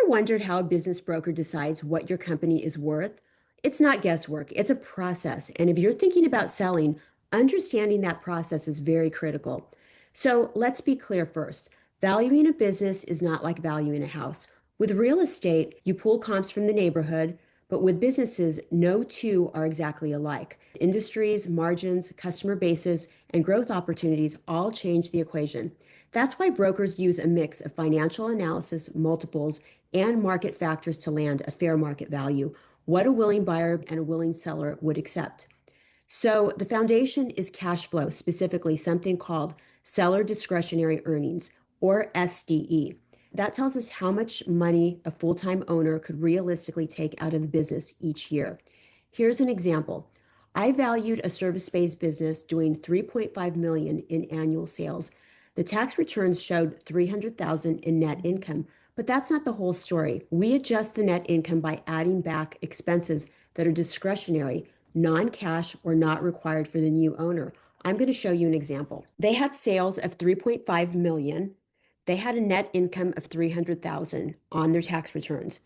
ever wondered how a business broker decides what your company is worth? It's not guesswork, it's a process. And if you're thinking about selling, understanding that process is very critical. So let's be clear first. Valuing a business is not like valuing a house. With real estate, you pull comps from the neighborhood, but with businesses, no two are exactly alike. Industries, margins, customer bases, and growth opportunities all change the equation. That's why brokers use a mix of financial analysis, multiples, and market factors to land a fair market value, what a willing buyer and a willing seller would accept. So the foundation is cash flow, specifically something called seller discretionary earnings, or SDE. That tells us how much money a full-time owner could realistically take out of the business each year. Here's an example. I valued a service-based business doing 3.5 million in annual sales. The tax returns showed 300,000 in net income, but that's not the whole story. We adjust the net income by adding back expenses that are discretionary, non-cash, or not required for the new owner. I'm going to show you an example. They had sales of 3.5 million. They had a net income of 300,000 on their tax returns.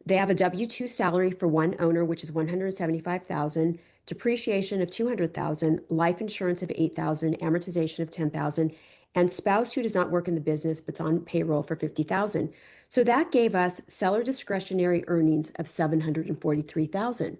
They have a W-2 salary for one owner, which is 175,000, depreciation of 200,000, life insurance of 8,000, amortization of 10,000, and spouse who does not work in the business but's on payroll for 50,000. So that gave us seller discretionary earnings of 743,000.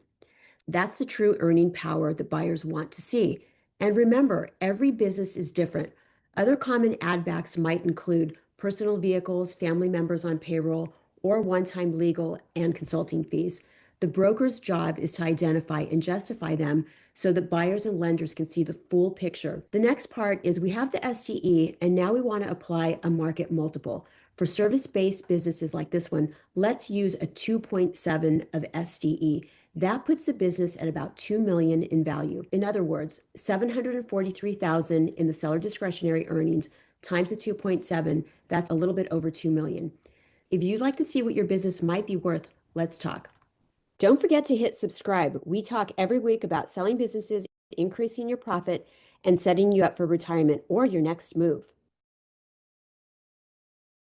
That's the true earning power that buyers want to see. And remember, every business is different. Other common add backs might include personal vehicles, family members on payroll, or one-time legal and consulting fees. The broker's job is to identify and justify them so that buyers and lenders can see the full picture. The next part is we have the SDE, and now we want to apply a market multiple. For service-based businesses like this one, let's use a 2.7 of SDE. That puts the business at about 2 million in value. In other words, 743,000 in the seller discretionary earnings times the 2.7, that's a little bit over 2 million. If you'd like to see what your business might be worth, let's talk. Don't forget to hit subscribe. We talk every week about selling businesses, increasing your profit, and setting you up for retirement or your next move.